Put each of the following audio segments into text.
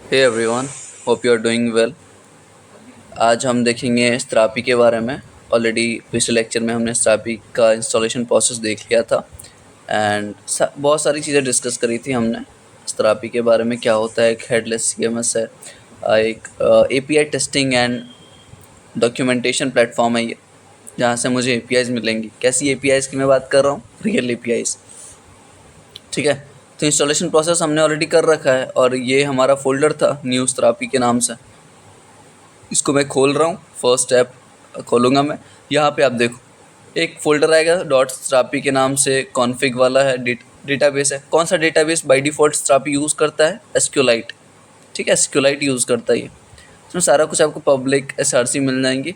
Hey everyone, hope you are doing well. आज हम देखेंगे स्त्रापी के बारे में। ऑलरेडी पिछले लेक्चर में हमने स्त्रापी का इंस्टॉलेशन प्रोसेस देख लिया था एंड बहुत सारी चीज़ें डिस्कस करी थी हमने स्त्रापी के बारे में। क्या होता है, एक हेडलेस सीएमएस है, एक API testing and documentation platform है ये, जहाँ से मुझे एपीआईज मिलेंगी। कैसी एपीआईज की मैं बात कर रहा हूँ? Real APIs. ठीक है, तो इंस्टॉलेशन प्रोसेस हमने ऑलरेडी कर रखा है और ये हमारा फोल्डर था न्यू स्त्रापी के नाम से। इसको मैं खोल रहा हूँ, फर्स्ट ऐप खोलूँगा मैं। यहाँ पे आप देखो एक फ़ोल्डर आएगा डॉट स्त्रापी के नाम से, कॉन्फ़िग वाला है, डेटाबेस है। कौन सा डेटाबेस बाय डिफ़ॉल्ट स्त्रापी यूज़ करता है? एसक्यूलाइट। ठीक है, एसक्यूलाइट यूज़ करता है ये। इसमें सारा कुछ आपको पब्लिक एसआरसी मिल जाएंगी।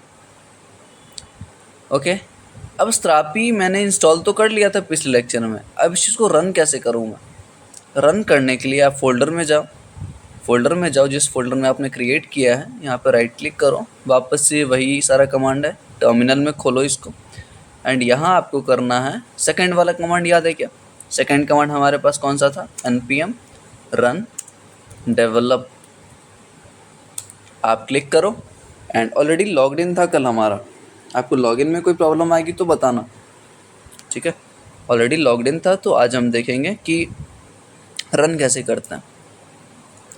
ओके, अब स्त्रापी मैंने इंस्टॉल तो कर लिया था पिछले लेक्चर में। अब इस चीज़ को रन कैसे करूँगा? रन करने के लिए आप फोल्डर में जाओ, जिस फोल्डर में आपने क्रिएट किया है, यहाँ पर राइट क्लिक करो, वापस से वही सारा कमांड है, टर्मिनल में खोलो इसको एंड यहाँ आपको करना है सेकंड वाला कमांड। याद है क्या? सेकंड कमांड हमारे पास कौन सा था? npm run develop। आप क्लिक करो एंड ऑलरेडी लॉग्ड इन था कल हमारा। आपको लॉगिन में कोई प्रॉब्लम आएगी तो बताना, ठीक है? ऑलरेडी लॉग्ड इन था, तो आज हम देखेंगे कि रन कैसे करते हैं।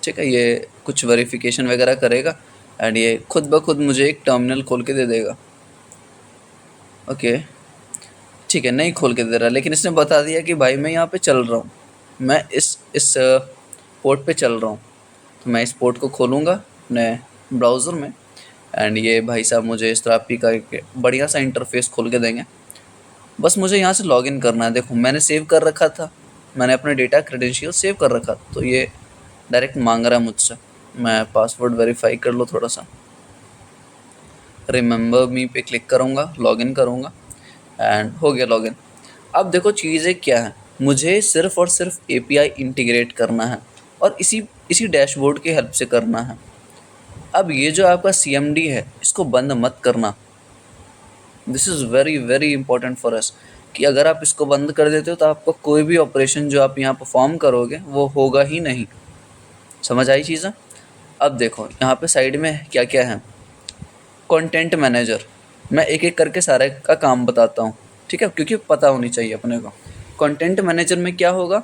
ठीक है, ये कुछ वेरिफिकेशन वगैरह करेगा एंड ये खुद ब खुद मुझे एक टर्मिनल खोल के दे देगा। ओके, ठीक है, नहीं खोल के दे रहा, लेकिन इसने बता दिया कि भाई मैं यहाँ पे चल रहा हूँ, मैं इस पोर्ट पे चल रहा हूँ। तो मैं इस पोर्ट को खोलूँगा अपने ब्राउज़र में एंड ये भाई साहब मुझे स्त्रापी का एक बढ़िया सा इंटरफेस खोल के देंगे। बस मुझे यहाँ से लॉगिन करना है। देखो मैंने सेव कर रखा था, मैंने अपने डेटा क्रेडेंशियल सेव कर रखा, तो ये डायरेक्ट मांग रहा है मुझसे। मैं पासवर्ड वेरीफाई कर लो थोड़ा सा, रिमेंबर मी पे क्लिक करूँगा, लॉगिन करूँगा एंड हो गया लॉगिन। अब देखो चीज़ें क्या है, मुझे सिर्फ़ और सिर्फ एपीआई इंटीग्रेट करना है और इसी डैशबोर्ड की हेल्प से करना है। अब ये जो आपका सीएमडी है, इसको बंद मत करना। This is very very important for us कि अगर आप इसको बंद कर देते हो तो आपका कोई भी ऑपरेशन जो आप यहाँ परफॉर्म करोगे वो होगा ही नहीं। समझ आई चीज़ें? अब देखो यहाँ पे साइड में क्या क्या है। कंटेंट मैनेजर, मैं एक एक करके सारे का काम बताता हूँ, ठीक है, क्योंकि पता होनी चाहिए अपने को। कंटेंट मैनेजर में क्या होगा,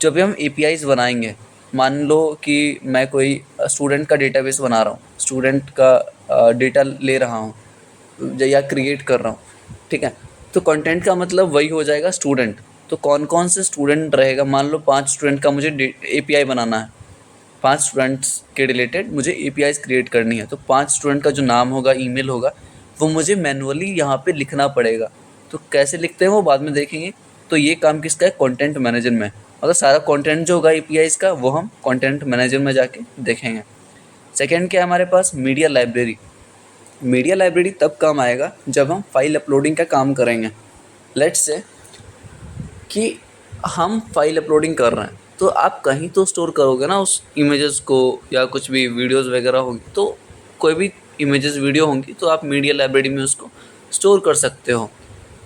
जब भी हम एपीआईज बनाएंगे, मान लो कि मैं कोई स्टूडेंट का डेटाबेस बना रहा हूँ, स्टूडेंट का डेटा ले रहा हूँ या क्रिएट कर रहा हूँ, ठीक है, तो कंटेंट का मतलब वही हो जाएगा स्टूडेंट। तो कौन कौन से स्टूडेंट रहेगा, मान लो 5 स्टूडेंट का मुझे एपीआई बनाना है, 5 स्टूडेंट्स के रिलेटेड मुझे एपीआईज क्रिएट करनी है, तो 5 स्टूडेंट का जो नाम होगा, ईमेल होगा, वो मुझे मैनुअली यहाँ पे लिखना पड़ेगा। तो कैसे लिखते हैं वो बाद में देखेंगे। तो ये काम किसका है? कंटेंट मैनेजर में। मतलब सारा कंटेंट जो होगा एपीआईज का वो हम कंटेंट मैनेजर में जाके देखेंगे। सेकेंड क्या है हमारे पास? Media library. मीडिया लाइब्रेरी तब काम आएगा जब हम फाइल अपलोडिंग का काम करेंगे। लेट्स से कि हम फाइल अपलोडिंग कर रहे हैं, तो आप कहीं तो स्टोर करोगे ना उस इमेजेस को, या कुछ भी वीडियोस वगैरह होंगी, तो कोई भी इमेजेस वीडियो होंगी तो आप मीडिया लाइब्रेरी में उसको स्टोर कर सकते हो।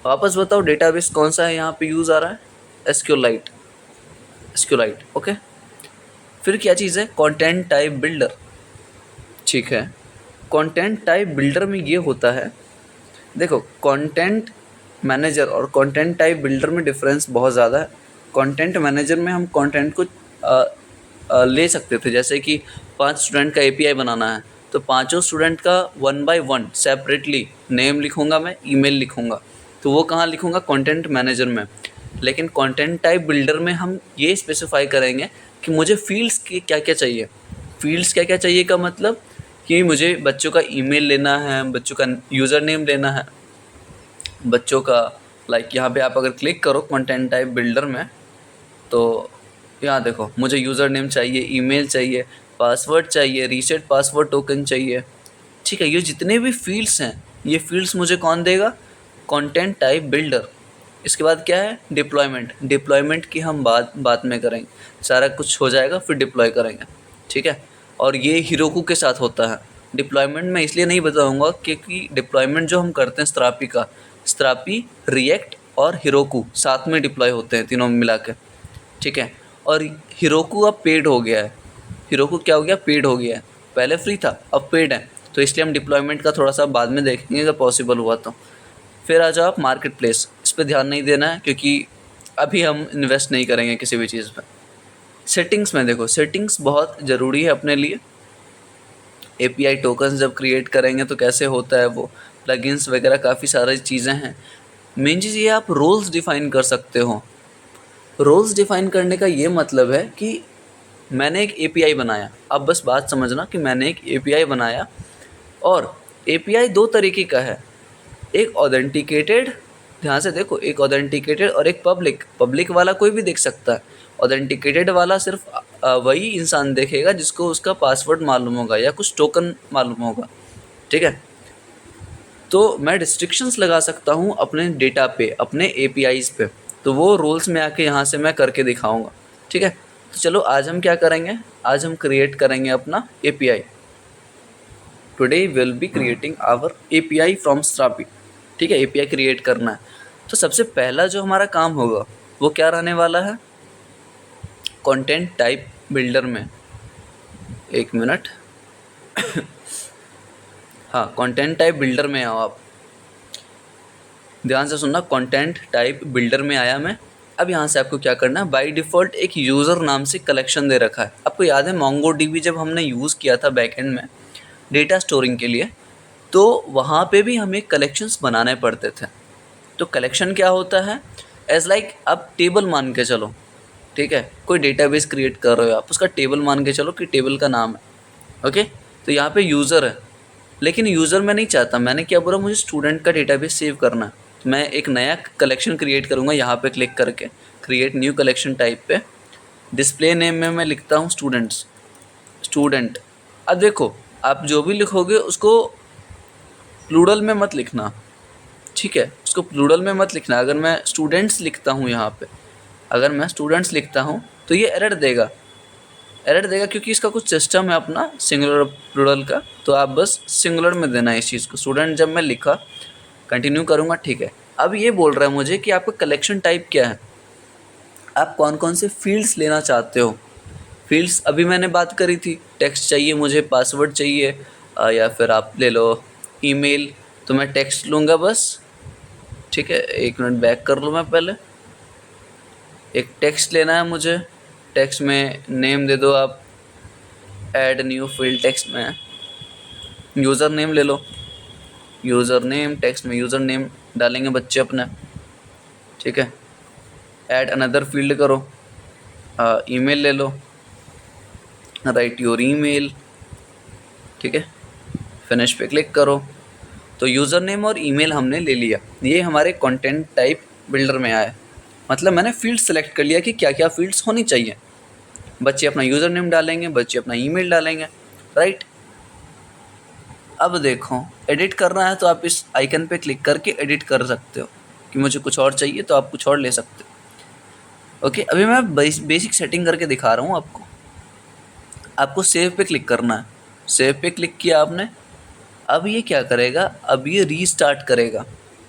वापस बताओ डेटाबेस कौन सा है यहाँ पे यूज़ आ रहा है? एसक्यूलाइट। ओके। फिर क्या चीज़ है? Content type builder. ठीक है, कंटेंट टाइप बिल्डर में ये होता है, देखो कंटेंट मैनेजर और कंटेंट टाइप बिल्डर में डिफरेंस बहुत ज़्यादा है। कंटेंट मैनेजर में हम कंटेंट को ले सकते थे, जैसे कि 5 स्टूडेंट का एपीआई बनाना है, तो पांचों स्टूडेंट का 1 बाय 1 सेपरेटली नेम लिखूंगा, मैं ईमेल लिखूंगा, तो वो कहाँ लिखूंगा? कंटेंट मैनेजर में। लेकिन कंटेंट टाइप बिल्डर में हम ये स्पेसिफाई करेंगे कि मुझे फील्ड्स की क्या क्या चाहिए। फील्ड्स क्या क्या चाहिए का मतलब कि मुझे बच्चों का ईमेल लेना है, बच्चों का यूज़र नेम लेना है, बच्चों का यहाँ पे आप अगर क्लिक करो कंटेंट टाइप बिल्डर में, तो यहाँ देखो मुझे यूज़र नेम चाहिए, ईमेल चाहिए, पासवर्ड चाहिए, रीसेट पासवर्ड टोकन चाहिए। ठीक है, ये जितने भी फील्ड्स हैं, ये फील्ड्स मुझे कौन देगा? Content type builder. इसके बाद क्या है? डिप्लॉयमेंट की हम बात में करेंगे, सारा कुछ हो जाएगा फिर डिप्लॉय करेंगे। ठीक है, और ये हिरोकू के साथ होता है। डिप्लॉयमेंट मैं इसलिए नहीं बताऊंगा क्योंकि डिप्लॉयमेंट जो हम करते हैं स्त्रापी, रिएक्ट और हिरोकू साथ में डिप्लॉय होते हैं, तीनों मिला के। ठीक है, और हिरोकू अब पेड हो गया है। हीरोकू क्या हो गया, पेड हो गया है। पहले फ्री था, अब पेड है, तो इसलिए हम डिप्लॉयमेंट का थोड़ा सा बाद में देखेंगे जब पॉसिबल हुआ तो। फिर आ जाओ आप मार्केट प्लेस, इस पर ध्यान नहीं देना है क्योंकि अभी हम इन्वेस्ट नहीं करेंगे किसी भी चीज़ पर। सेटिंग्स में देखो, सेटिंग्स बहुत ज़रूरी है अपने लिए। एपीआई टोकन्स जब क्रिएट करेंगे तो कैसे होता है वो, प्लगइन्स वगैरह काफ़ी सारी चीज़ें हैं। मेन चीज़ ये, आप रोल्स डिफ़ाइन कर सकते हो। रोल्स डिफ़ाइन करने का ये मतलब है कि मैंने एक एपीआई बनाया, अब बस बात समझना कि मैंने एक एपीआई बनाया, और एपीआई दो तरीके का है, एक ऑथेंटिकेटेड, ध्यान से देखो, एक ऑथेंटिकेटेड और एक पब्लिक। पब्लिक वाला कोई भी देख सकता है, ऑथेंटिकेटेड वाला सिर्फ वही इंसान देखेगा जिसको उसका पासवर्ड मालूम होगा या कुछ टोकन मालूम होगा, ठीक है। तो मैं रिस्ट्रिक्शंस लगा सकता हूँ अपने डेटा पे, अपने एपीआईज पे, तो वो रोल्स में आके यहाँ से मैं करके दिखाऊंगा, ठीक है। तो चलो आज हम क्या करेंगे, आज हम क्रिएट करेंगे अपना API. Today will be creating our API from Strapi, ठीक है। एपीआई क्रिएट करना है, तो सबसे पहला जो हमारा काम होगा वो क्या रहने वाला है, कंटेंट टाइप बिल्डर में, एक मिनट हाँ, कंटेंट टाइप बिल्डर में आओ आप, ध्यान से सुनना। कंटेंट टाइप बिल्डर में आया मैं। अब यहाँ से आपको क्या करना है, बाय डिफ़ॉल्ट एक यूज़र नाम से कलेक्शन दे रखा है। आपको याद है मोंगोडीबी जब हमने यूज़ किया था बैकएंड में डेटा स्टोरिंग के लिए, तो वहाँ पे भी हमें कलेक्शंस बनाने पड़ते थे। तो कलेक्शन क्या होता है, एज लाइक आप टेबल मान के चलो, ठीक है। कोई डेटाबेस क्रिएट कर रहे हो आप, उसका टेबल मान के चलो कि टेबल का नाम है, ओके। तो यहाँ पे यूज़र है, लेकिन यूज़र मैं नहीं चाहता, मैंने क्या बोला, मुझे स्टूडेंट का डेटाबेस सेव करना है। तो मैं एक नया कलेक्शन क्रिएट करूँगा, यहाँ पे क्लिक करके क्रिएट न्यू कलेक्शन टाइप पे। डिस्प्ले नेम में मैं लिखता हूँ स्टूडेंट्स, स्टूडेंट। अब देखो, आप जो भी लिखोगे उसको प्लूरल में मत लिखना, ठीक है, उसको प्लूरल में मत लिखना। अगर मैं स्टूडेंट्स लिखता हूँ यहाँ पे, अगर मैं स्टूडेंट्स लिखता हूँ तो ये एरर देगा, एरर देगा क्योंकि इसका कुछ सिस्टम है अपना सिंगुलर प्लूरल का। तो आप बस सिंगुलर में देना है इस चीज़ को। स्टूडेंट जब मैं लिखा, कंटिन्यू करूँगा, ठीक है। अब ये बोल रहा है मुझे कि आपका कलेक्शन टाइप क्या है, आप कौन कौन से फील्ड्स लेना चाहते हो। फील्ड्स अभी मैंने बात करी थी, टेक्स्ट चाहिए मुझे, पासवर्ड चाहिए, या फिर आप ले लो ईमेल, तो मैं टेक्स्ट लूँगा बस, ठीक है। एक मिनट बैक कर लूँ मैं पहले, एक टेक्स्ट लेना है मुझे। टेक्स्ट में नेम दे दो आप, ऐड न्यू फील्ड, टेक्स्ट में यूज़र नेम ले लो, यूज़र नेम, टेक्स्ट में यूज़र नेम डालेंगे बच्चे अपने, ठीक है। ऐड अनदर फील्ड करो, ईमेल ले लो, राइट योर ईमेल, ठीक है। फिनिश पे क्लिक करो। तो यूज़र नेम और ईमेल हमने ले लिया, ये हमारे कंटेंट टाइप बिल्डर में आया। मतलब मैंने फील्ड सेलेक्ट कर लिया कि क्या क्या फील्ड्स होनी चाहिए। बच्चे अपना यूज़र नेम डालेंगे, बच्चे अपना ईमेल डालेंगे, राइट। अब देखो, एडिट करना है तो आप इस आइकन पे क्लिक करके एडिट कर सकते हो, कि मुझे कुछ और चाहिए तो आप कुछ और ले सकते हो, ओके। अभी मैं बेसिक सेटिंग करके दिखा रहा हूँ आपको। आपको सेव पे क्लिक करना है, सेव पे क्लिक किया आपने। अब ये क्या करेगा, अब ये रीस्टार्ट करेगा।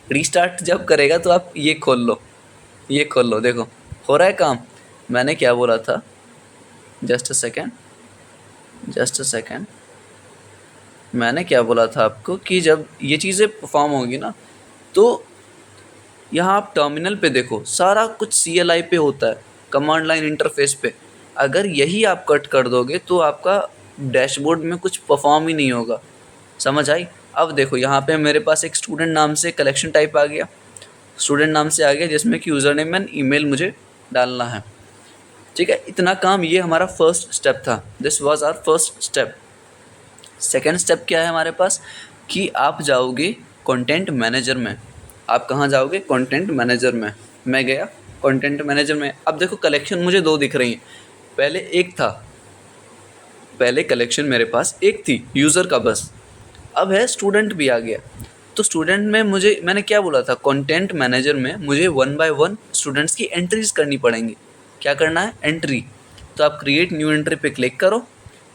रीस्टार्ट जब करेगा तो आप ये खोल लो, ये खोल लो, देखो हो रहा है काम। मैंने क्या बोला था, just a second, just a second, मैंने क्या बोला था आपको कि जब ये चीज़ें परफॉर्म होगी ना, तो यहाँ आप टर्मिनल पे देखो, सारा कुछ CLI पे होता है, कमांड लाइन इंटरफेस पे। अगर यही आप कट कर दोगे तो आपका डैशबोर्ड में कुछ परफॉर्म ही नहीं होगा, समझ आई। अब देखो, यहाँ पे मेरे पास एक स्टूडेंट नाम से कलेक्शन टाइप आ गया, स्टूडेंट नाम से आ गया, जिसमें कि यूज़र नेम एंड ईमेल मुझे डालना है, ठीक है। इतना काम, ये हमारा फर्स्ट स्टेप था, this was our first step. Second step क्या है हमारे पास, कि आप जाओगे कंटेंट मैनेजर में। आप कहाँ जाओगे, कंटेंट मैनेजर में। मैं गया कंटेंट मैनेजर में। अब देखो, कलेक्शन मुझे दो दिख रही हैं, पहले एक था, पहले कलेक्शन मेरे पास एक थी यूज़र का बस, अब है स्टूडेंट भी आ गया। तो स्टूडेंट में मैंने क्या बोला था, कंटेंट मैनेजर में मुझे 1 बाय 1 स्टूडेंट्स की एंट्रीज करनी पड़ेंगी। क्या करना है, एंट्री। तो आप क्रिएट न्यू एंट्री पे क्लिक करो,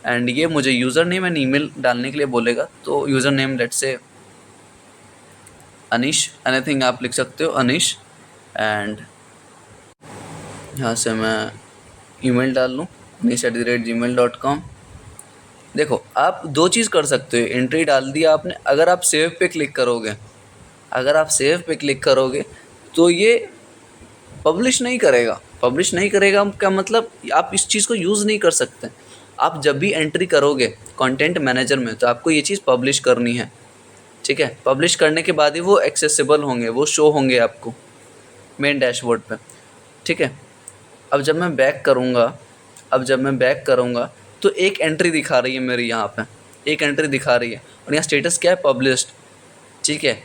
एंड ये मुझे यूज़र नेम एंड ईमेल डालने के लिए बोलेगा। तो user name let's say Anish, anything आप लिख सकते हो, अनीश। एंड यहाँ से मैं ईमेल डाल लूँ, anish@gmail.com। देखो आप दो चीज़ कर सकते हो, एंट्री डाल दिया आपने, अगर आप सेव पे क्लिक करोगे, अगर आप सेव पे क्लिक करोगे तो ये पब्लिश नहीं करेगा। पब्लिश नहीं करेगा क्या मतलब, आप इस चीज़ को यूज़ नहीं कर सकते। आप जब भी एंट्री करोगे कंटेंट मैनेजर में तो आपको ये चीज़ पब्लिश करनी है, ठीक है। पब्लिश करने के बाद ही वो एक्सेसिबल होंगे, वो शो होंगे आपको मेन डैशबोर्ड पे, ठीक है। अब जब मैं बैक करूँगा, अब जब मैं बैक करूँगा तो एक एंट्री दिखा रही है मेरी यहाँ पे, एक एंट्री दिखा रही है और यहाँ स्टेटस क्या है, पब्लिश्ड, ठीक है।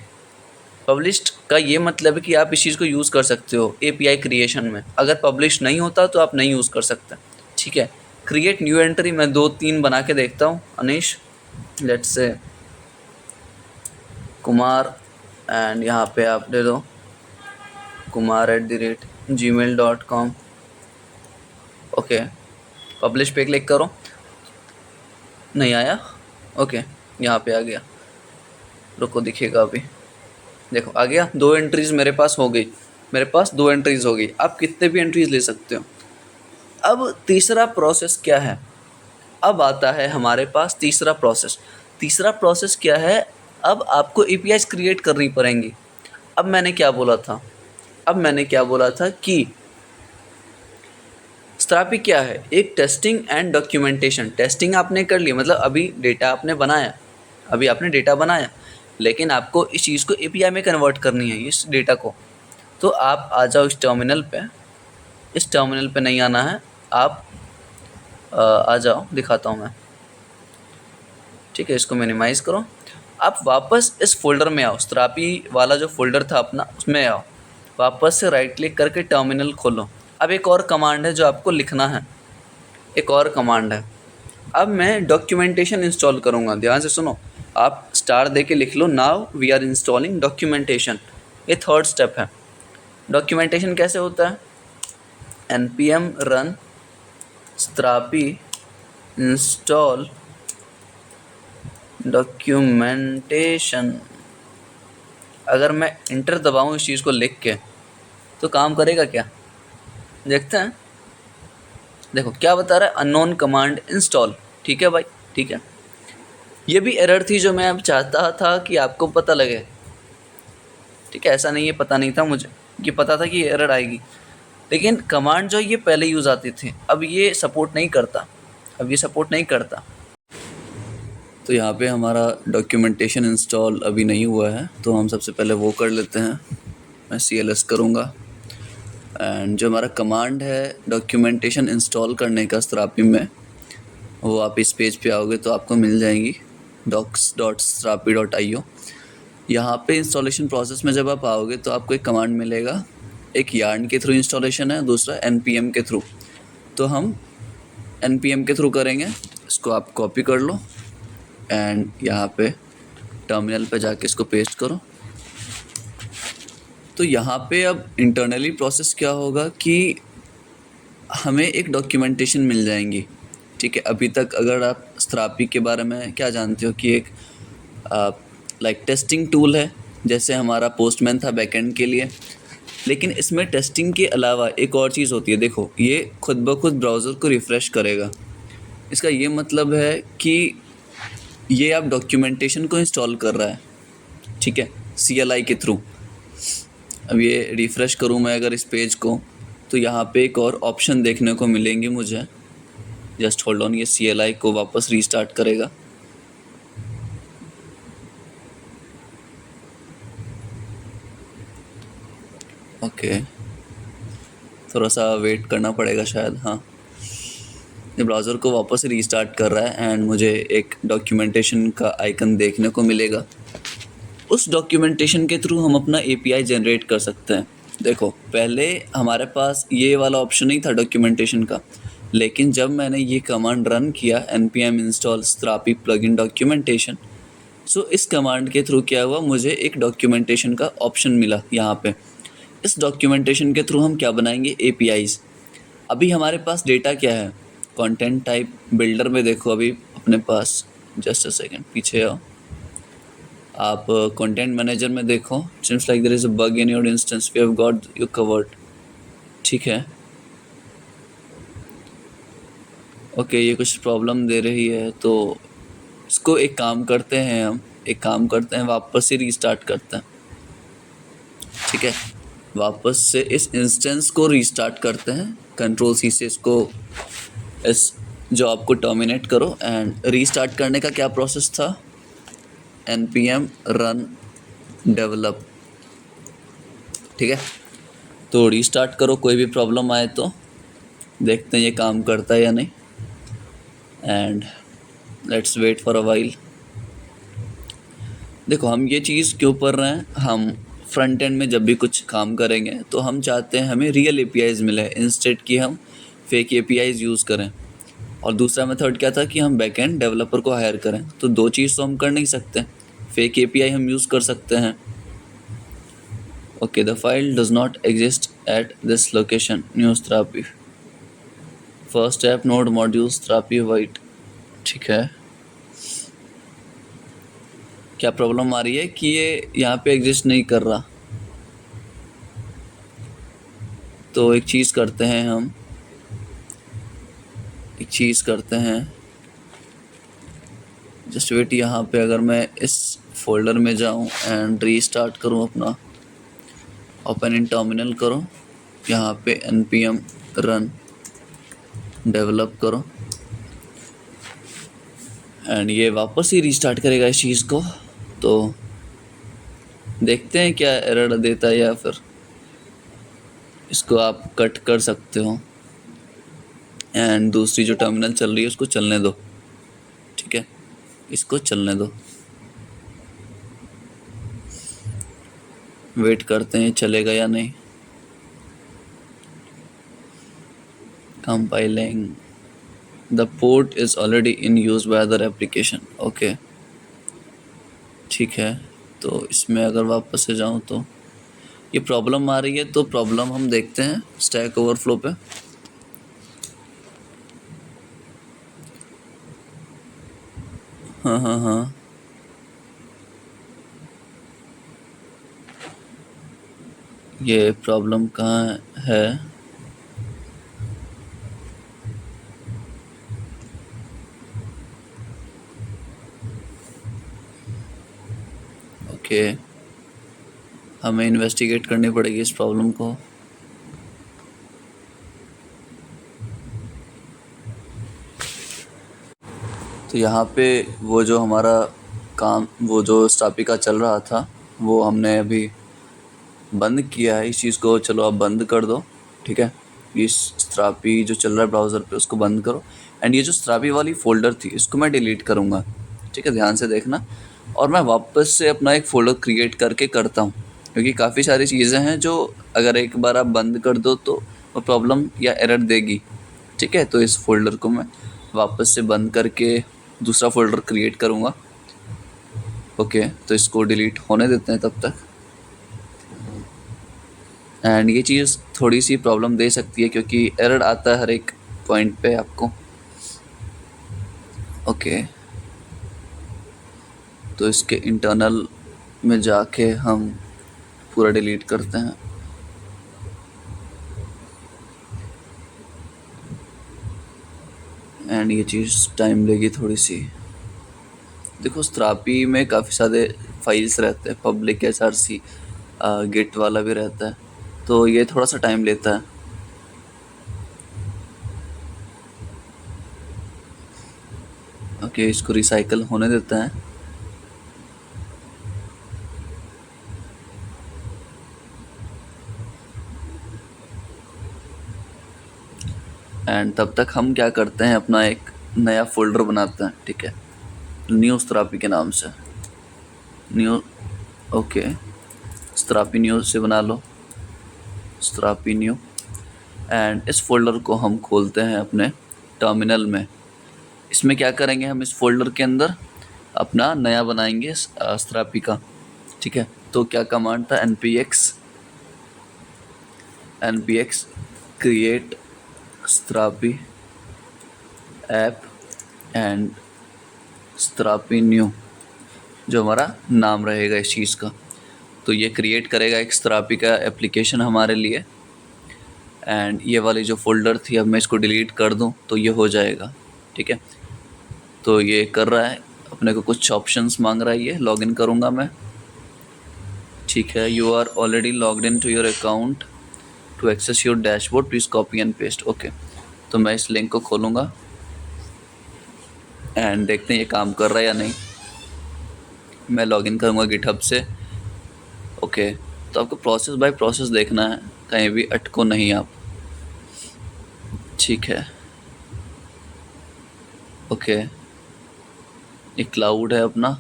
पब्लिश्ड का ये मतलब है कि आप इस चीज़ को यूज़ कर सकते हो एपीआई क्रिएशन में। अगर पब्लिश नहीं होता तो आप नहीं यूज़ कर सकते, ठीक है। क्रिएट न्यू एंट्री मैं 2-3 बना के देखता हूँ Anish, let's say Kumar, and यहाँ पे आप दे दो kumar@gmail.com। ओके, पब्लिश पे क्लिक करो, नहीं आया, ओके यहाँ पे आ गया, रुको दिखेगा अभी, देखो आ गया। 2 एंट्रीज़ मेरे पास हो गई, मेरे पास 2 एंट्रीज़ हो गई। आप कितने भी एंट्रीज़ ले सकते हो। अब तीसरा प्रोसेस क्या है, अब आता है हमारे पास तीसरा प्रोसेस। तीसरा प्रोसेस क्या है, अब आपको एपीआईज क्रिएट करनी पड़ेंगी। अब मैंने क्या बोला था, अब मैंने क्या बोला था कि स्त्रापी क्या है, एक टेस्टिंग एंड डॉक्यूमेंटेशन। टेस्टिंग आपने कर ली, मतलब अभी डेटा आपने बनाया, अभी आपने डेटा बनाया, लेकिन आपको इस चीज़ को एपीआई में कन्वर्ट करनी है इस डेटा को। तो आप आ जाओ इस टर्मिनल पे, इस टर्मिनल पे नहीं आना है, आप आ जाओ, दिखाता हूँ मैं, ठीक है। इसको मिनिमाइज़ करो, आप वापस इस फोल्डर में आओ, स्त्रापी वाला जो फोल्डर था अपना उसमें आओ, वापस से राइट क्लिक करके टर्मिनल खोलो। अब एक और कमांड है जो आपको लिखना है, एक और कमांड है। अब मैं डॉक्यूमेंटेशन इंस्टॉल करूँगा, ध्यान से सुनो, आप स्टार दे के लिख लो, now we are installing documentation. ये थर्ड स्टेप है। डॉक्यूमेंटेशन कैसे होता है, npm run strapi install documentation. अगर मैं इंटर दबाऊँ इस चीज़ को लिख के तो काम करेगा क्या, देखते हैं। देखो क्या बता रहा है, अननोन कमांड इंस्टॉल, ठीक है भाई, ठीक है। ये भी एरर थी जो मैं अब चाहता था कि आपको पता लगे, ठीक है। ऐसा नहीं है पता नहीं था मुझे, ये पता था कि ये एरर आएगी, लेकिन कमांड जो ये पहले यूज़ आती थी, अब ये सपोर्ट नहीं करता, अब ये सपोर्ट नहीं करता। तो यहाँ पे हमारा डॉक्यूमेंटेशन इंस्टॉल अभी नहीं हुआ है, तो हम सबसे पहले वो कर लेते हैं। मैं CLS करूँगा, एंड जो हमारा कमांड है डॉक्यूमेंटेशन इंस्टॉल करने का स्त्रापी में, वो आप इस पेज पे आओगे तो आपको मिल जाएंगी docs.strapi.io। यहाँ पे इंस्टॉलेशन प्रोसेस में जब आप आओगे तो आपको एक कमांड मिलेगा, एक यार्न के थ्रू इंस्टॉलेशन है, दूसरा npm के थ्रू। तो हम npm के थ्रू करेंगे, इसको आप कॉपी कर लो एंड यहाँ पे टर्मिनल पे जाके इसको पेस्ट करो। तो यहाँ पे अब इंटरनली प्रोसेस क्या होगा कि हमें एक डॉक्यूमेंटेशन मिल जाएंगी, ठीक है। अभी तक अगर आप स्त्रापी के बारे में क्या जानते हो कि एक लाइक टेस्टिंग टूल है, जैसे हमारा पोस्टमैन था बैकएंड के लिए, लेकिन इसमें टेस्टिंग के अलावा एक और चीज़ होती है। देखो ये खुद ब खुद ब्राउज़र को रिफ़्रेश करेगा, इसका ये मतलब है कि ये आप डॉक्यूमेंटेशन को इंस्टॉल कर रहा है, ठीक है, CLI के थ्रू। अब ये रिफ़्रेश करूँ मैं अगर इस पेज को, तो यहाँ पे एक और ऑप्शन देखने को मिलेंगे मुझे, जस्ट होल्ड ऑन, ये CLI को वापस रीस्टार्ट करेगा। ओके, थोड़ा सा वेट करना पड़ेगा शायद। हाँ, ये ब्राउज़र को वापस रीस्टार्ट कर रहा है एंड मुझे एक डॉक्यूमेंटेशन का आइकन देखने को मिलेगा। उस डॉक्यूमेंटेशन के थ्रू हम अपना API जनरेट कर सकते हैं। देखो पहले हमारे पास ये वाला ऑप्शन नहीं था डॉक्यूमेंटेशन का, लेकिन जब मैंने ये कमांड रन किया npm install strapi plugin documentation, सो इस कमांड के थ्रू क्या हुआ, मुझे एक डॉक्यूमेंटेशन का ऑप्शन मिला यहाँ पे। इस डॉक्यूमेंटेशन के थ्रू हम क्या बनाएंगे, APIs। अभी हमारे पास डेटा क्या है, कंटेंट टाइप बिल्डर में देखो अभी अपने पास, जस्ट अ सेकेंड पीछे आओ, आप कंटेंट मैनेजर में देखो, seems like there is a bug in your instance, we have got you covered, ठीक है। ओके, ये कुछ प्रॉब्लम दे रही है, तो इसको एक काम करते हैं, हम एक काम करते हैं, वापस से रीस्टार्ट करते हैं। ठीक है, वापस से इस इंस्टेंस को रीस्टार्ट करते हैं, कंट्रोल सी से इसको, इस जॉब को टर्मिनेट करो। एंड रीस्टार्ट करने का क्या प्रोसेस था, npm run develop। ठीक है, तो रीस्टार्ट करो, कोई भी प्रॉब्लम आए तो देखते हैं ये काम करता है या नहीं। And let's wait for a while. देखो, हम ये चीज़ क्यों कर रहे हैं, हम फ्रंट एंड में जब भी कुछ काम करेंगे तो हम चाहते हैं हमें रियल एपीआईज़ मिले, इंस्टेड कि हम फेक एपीआईज़ यूज़ करें। और दूसरा मेथड क्या था कि हम बैक एंड डेवलपर को हायर करें। तो दो चीज़ तो हम कर नहीं सकते। फेक एपीआई हम यूज़ कर सकते हैं। Okay, the file does not exist at this location, new therapy, first app node modules therapy white. ठीक है, क्या प्रॉब्लम आ रही है कि ये यहाँ पे एग्जिस्ट नहीं कर रहा। तो एक चीज़ करते हैं, हम एक चीज़ करते हैं, जस्ट वेट। यहाँ पे अगर मैं इस फोल्डर में जाऊँ एंड रीस्टार्ट करूँ अपना, ओपन इन टर्मिनल करो, यहाँ पे npm run डेवलप करो, एंड ये वापस ही रीस्टार्ट करेगा इस चीज़ को। तो देखते हैं क्या एरर देता है, या फिर इसको आप कट कर सकते हो एंड दूसरी जो टर्मिनल चल रही है उसको चलने दो। ठीक है, इसको चलने दो, वेट करते हैं चलेगा या नहीं। Compiling, the port is already in use by other application. Okay, ठीक है, तो इसमें अगर वापस से जाऊँ तो ये प्रॉब्लम आ रही है। तो प्रॉब्लम हम देखते हैं स्टैक ओवरफ्लो पे। हाँ हाँ हाँ, ये प्रॉब्लम कहाँ है। ओके, हमें इन्वेस्टिगेट करनी पड़ेगी इस प्रॉब्लम को। तो यहाँ पे वो जो हमारा काम, वो जो स्टापी का चल रहा था, वो हमने अभी बंद किया है इस चीज़ को। चलो आप बंद कर दो। ठीक है, इस स्ट्रापी जो चल रहा है ब्राउज़र पे उसको बंद करो। एंड ये जो स्ट्रापी वाली फ़ोल्डर थी इसको मैं डिलीट करूँगा। ठीक है, ध्यान से देखना। और मैं वापस से अपना एक फ़ोल्डर क्रिएट करके करता हूँ, क्योंकि काफ़ी सारी चीज़ें हैं जो अगर एक बार आप बंद कर दो तो वो प्रॉब्लम या एरर देगी। ठीक है, तो इस फ़ोल्डर को मैं वापस से बंद करके दूसरा फ़ोल्डर क्रिएट करूँगा। ओके, तो इसको डिलीट होने देते हैं तब तक। एंड ये चीज़ थोड़ी सी प्रॉब्लम दे सकती है, क्योंकि एरर आता है हर एक पॉइंट पे आपको। ओके, तो इसके इंटरनल में जाके हम पूरा डिलीट करते हैं। एंड ये चीज़ टाइम लेगी थोड़ी सी। देखो, स्ट्रापी में काफ़ी सारे फाइल्स रहते हैं, पब्लिक src गिट वाला भी रहता है, तो ये थोड़ा सा टाइम लेता है। ओके, इसको रिसाइकल होने देते हैं। एंड तब तक हम क्या करते हैं, अपना एक नया फोल्डर बनाते हैं। ठीक है, न्यू स्ट्रापी के नाम से, न्यू। ओके, स्ट्रापी न्यू से बना लो, स्ट्रापी न्यू। एंड इस फोल्डर को हम खोलते हैं अपने टर्मिनल में। इसमें क्या करेंगे, हम इस फोल्डर के अंदर अपना नया बनाएंगे स्ट्रापी का। ठीक है, तो क्या कमांड था, npx create Strapi app and Strapi new, जो हमारा नाम रहेगा इस चीज़ का। तो ये क्रिएट करेगा एक स्ट्रापी का एप्लीकेशन हमारे लिए। एंड ये वाली जो फोल्डर थी, अब मैं इसको डिलीट कर दूं तो ये हो जाएगा। ठीक है, तो ये कर रहा है, अपने को कुछ ऑप्शंस मांग रहा है, ये लॉगिन करूँगा मैं। ठीक है, you are already logged in to your account, to access your dashboard please copy and paste. Okay, तो मैं इस लिंक को खोलूँगा एंड देखते हैं ये काम कर रहा है या नहीं। मैं लॉगिन करूँगा गिटहब से। ओके, तो आपको प्रोसेस बाय प्रोसेस देखना है, कहीं भी अटको नहीं आप। ठीक है, ओके, ये क्लाउड है अपना,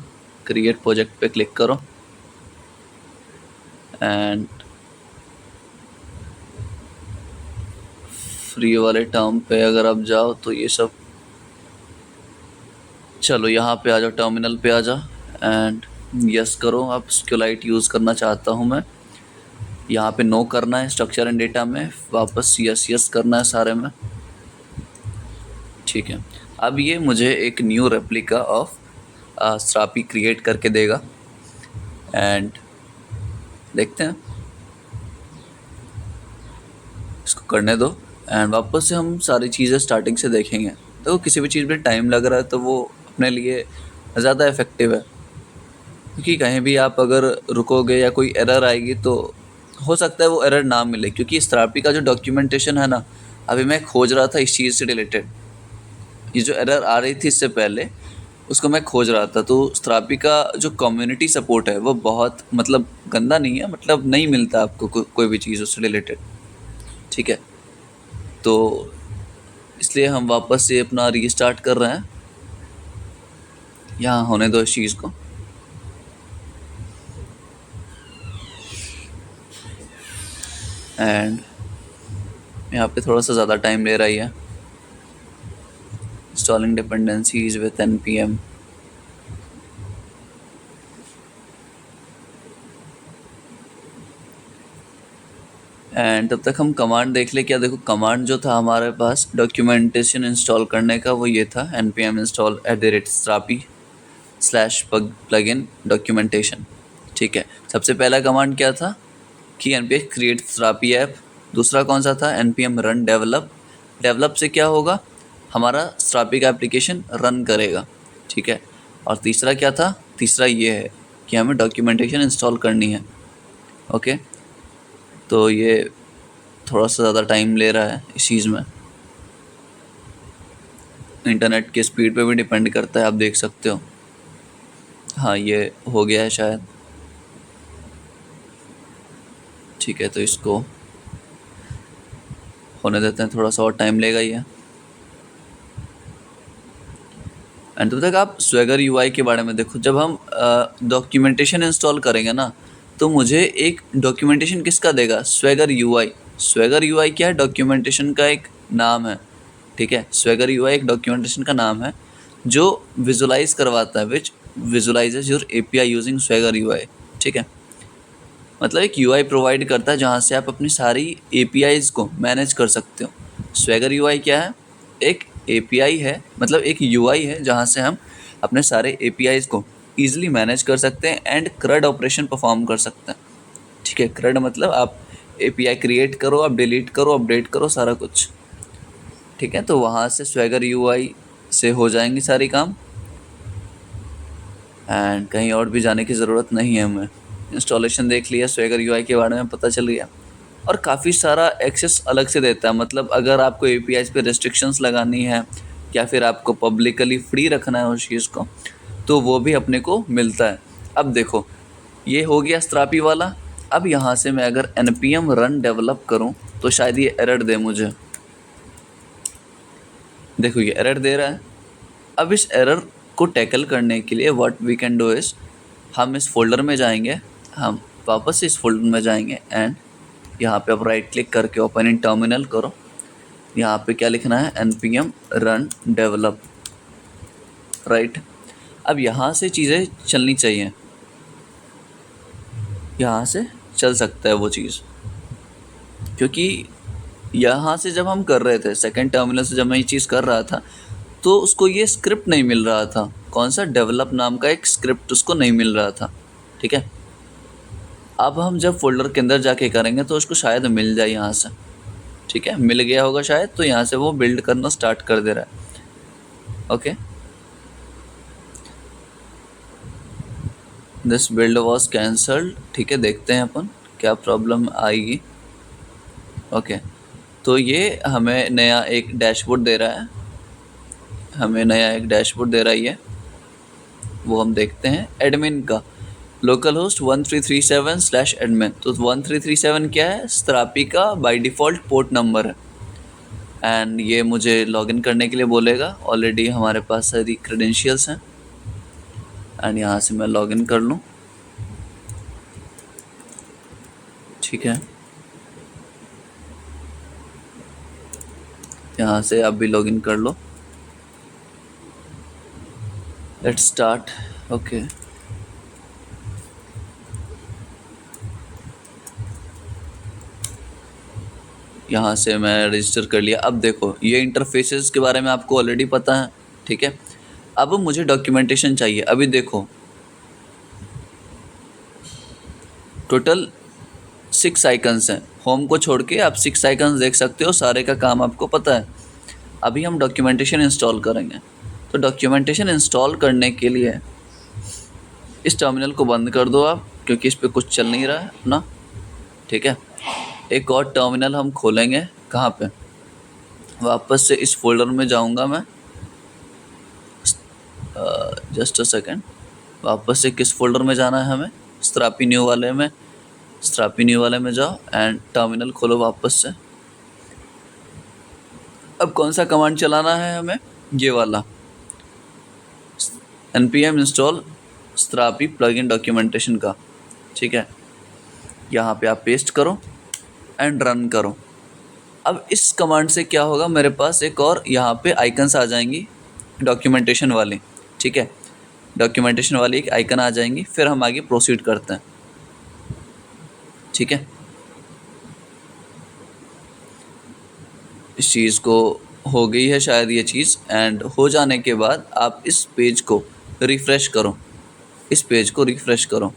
क्रिएट प्रोजेक्ट पे क्लिक करो एंड फ्री वाले टर्म पे अगर आप जाओ तो ये सब, चलो यहाँ पे आ जाओ, टर्मिनल पे आ जाओ एंड यस करो। आप SQLite यूज़ करना चाहता हूँ मैं, यहाँ पे नो करना है, स्ट्रक्चर एंड डेटा में वापस यस यस करना है सारे में। ठीक है, अब ये मुझे एक न्यू रेप्लिका ऑफ स्ट्रापी क्रिएट करके देगा एंड देखते हैं, इसको करने दो एंड वापस से हम सारी चीज़ें स्टार्टिंग से देखेंगे। तो किसी भी चीज़ में टाइम लग रहा है तो वो अपने लिए ज़्यादा इफ़ेक्टिव है, क्योंकि कहीं भी आप अगर रुकोगे या कोई एरर आएगी तो हो सकता है वो एरर ना मिले, क्योंकि स्ट्रापी का जो डॉक्यूमेंटेशन है ना, अभी मैं खोज रहा था इस चीज़ से रिलेटेड, ये जो एरर आ रही थी इससे पहले उसको मैं खोज रहा था। तो स्ट्रापी का जो कम्युनिटी सपोर्ट है वो बहुत मतलब गंदा नहीं है, मतलब नहीं मिलता आपको कोई भी चीज़ उससे रिलेटेड। ठीक है, तो इसलिए हम वापस से अपना रीस्टार्ट कर रहे हैं, यहाँ होने दो इस चीज़ को। एंड यहाँ पे थोड़ा सा ज़्यादा टाइम ले रही है, installing dependencies with npm। And तब तक हम कमांड देख ले। क्या देखो, कमांड जो था हमारे पास डॉक्यूमेंटेशन इंस्टॉल करने का वो ये था, npm install @strapi/plugin documentation। ठीक है, सबसे पहला कमांड क्या था कि npm create strapi ऐप। दूसरा कौन सा था, npm run develop। डेवलप से क्या होगा, हमारा strapi का एप्लीकेशन रन करेगा। ठीक है, और तीसरा क्या था, तीसरा ये है कि हमें डॉक्यूमेंटेशन इंस्टॉल करनी है। ओके, तो ये थोड़ा सा ज़्यादा टाइम ले रहा है इस चीज़ में, इंटरनेट के स्पीड पे भी डिपेंड करता है, आप देख सकते हो। हाँ, ये हो गया है शायद। ठीक है, तो इसको होने देते हैं, थोड़ा सा और टाइम लेगा ये। एंड तब तक आप स्वैगर यूआई के बारे में देखो। जब हम डॉक्यूमेंटेशन इंस्टॉल करेंगे ना, तो मुझे एक डॉक्यूमेंटेशन किसका देगा, स्वैगर यूआई। स्वैगर यूआई क्या है, डॉक्यूमेंटेशन का एक नाम है। ठीक है, स्वैगर यूआई एक डॉक्यूमेंटेशन का नाम है जो विजुलाइज करवाता है, which visualises your API using Swagger UI. ठीक है, मतलब एक यूआई प्रोवाइड करता है जहाँ से आप अपनी सारी एपीआईज को मैनेज कर सकते हो। स्वैगर यूआई क्या है, एक एपीआई है, मतलब एक यूआई है जहाँ से हम अपने सारे एपीआईज को ईजिली मैनेज कर सकते हैं एंड CRUD ऑपरेशन परफॉर्म कर सकते हैं। ठीक है, CRUD मतलब आप एपीआई क्रिएट करो, आप डिलीट करो, अपडेट करो, सारा कुछ। ठीक है, तो वहाँ से स्वैगर यूआई से हो जाएंगे सारी काम एंड कहीं और भी जाने की ज़रूरत नहीं है हमें। इंस्टॉलेशन देख लिया, स्वैगर यूआई के बारे में पता चल गया, और काफ़ी सारा एक्सेस अलग से देता है। मतलब अगर आपको एपीआई पे रिस्ट्रिक्शंस लगानी है या फिर आपको पब्लिकली फ्री रखना है उस चीज़ को, तो वो भी अपने को मिलता है। अब देखो, ये हो गया स्ट्रापी वाला। अब यहाँ से मैं अगर npm run develop करूँ तो शायद ये एरर दे मुझे। देखो, ये एरर दे रहा है। अब इस एरर को टैकल करने के लिए what we can do is, हम इस फोल्डर में जाएंगे, हम वापस से इस फोल्डर में जाएंगे एंड यहाँ पे आप राइट क्लिक करके ओपन इन टर्मिनल करो। यहाँ पे क्या लिखना है, npm run develop। राइट, अब यहाँ से चीज़ें चलनी चाहिए, यहाँ से चल सकता है वो चीज़, क्योंकि यहाँ से जब हम कर रहे थे सेकंड टर्मिनल से, जब मैं ये चीज़ कर रहा था तो उसको ये स्क्रिप्ट नहीं मिल रहा था। कौन सा, डेवलप नाम का एक स्क्रिप्ट उसको नहीं मिल रहा था। ठीक है, अब हम जब फोल्डर के अंदर जाके करेंगे तो उसको शायद मिल जाए यहाँ से। ठीक है, मिल गया होगा शायद, तो यहाँ से वो बिल्ड करना स्टार्ट कर दे रहा है। Okay, this build was cancelled. ठीक है, देखते हैं अपन क्या प्रॉब्लम आएगी। ओके, तो ये हमें नया एक डैशबोर्ड दे रहा है, हमें नया एक डैशबोर्ड दे रहा है ये, वो हम देखते हैं एडमिन का। Local host 1337/admin। तो 1337 क्या है? स्त्रापी का बाय डिफ़ॉल्ट पोर्ट नंबर है। एंड ये मुझे लॉगिन करने के लिए बोलेगा। ऑलरेडी हमारे पास सारी क्रेडेंशियल्स हैं एंड यहाँ से मैं लॉगिन कर लूँ। ठीक है, यहाँ से आप भी लॉगिन कर लो। Let's start. ओके, यहाँ से मैं रजिस्टर कर लिया। अब देखो, ये इंटरफेसेस के बारे में आपको ऑलरेडी पता है। ठीक है, अब मुझे डॉक्यूमेंटेशन चाहिए। अभी देखो, टोटल 6 आइकन्स हैं। होम को छोड़ के आप 6 आइकन्स देख सकते हो, सारे का काम आपको पता है। अभी हम डॉक्यूमेंटेशन इंस्टॉल करेंगे। तो डॉक्यूमेंटेशन इंस्टॉल करने के लिए इस टर्मिनल को बंद कर दो आप, क्योंकि इस पर कुछ चल नहीं रहा है ना। ठीक है, एक और टर्मिनल हम खोलेंगे। कहाँ पे? वापस से इस फोल्डर में जाऊंगा मैं। जस्ट अ सेकेंड, वापस से किस फोल्डर में जाना है हमें? स्त्रापी न्यू वाले में। स्त्रापी न्यू वाले में जाओ एंड टर्मिनल खोलो वापस से। अब कौन सा कमांड चलाना है हमें? ये वाला, npm इंस्टॉल स्त्रापी प्लगइन डॉक्यूमेंटेशन का। ठीक है, यहाँ पे आप पेस्ट करो एंड रन करो। अब इस कमांड से क्या होगा, मेरे पास एक और यहाँ पे आइकन्स आ जाएंगी डॉक्यूमेंटेशन वाली। ठीक है, डॉक्यूमेंटेशन वाली एक आइकन आ जाएंगी, फिर हम आगे प्रोसीड करते हैं। ठीक है, इस चीज़ को हो गई है शायद ये चीज़। एंड हो जाने के बाद आप इस पेज को रिफ़्रेश करो, इस पेज को रिफ़्रेश करो।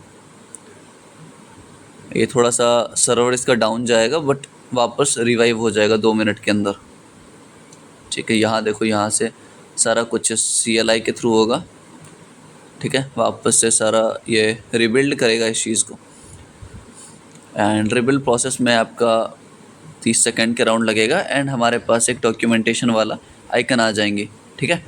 ये थोड़ा सा सर्वर इसका डाउन जाएगा, बट वापस रिवाइव हो जाएगा 2 मिनट के अंदर। ठीक है, यहाँ देखो, यहाँ से सारा कुछ CLI के थ्रू होगा। ठीक है, वापस से सारा ये रिबिल्ड करेगा इस चीज़ को। एंड रिबिल्ड प्रोसेस में आपका 30 सेकंड के राउंड लगेगा एंड हमारे पास एक डॉक्यूमेंटेशन वाला आइकन आ जाएंगे। ठीक है,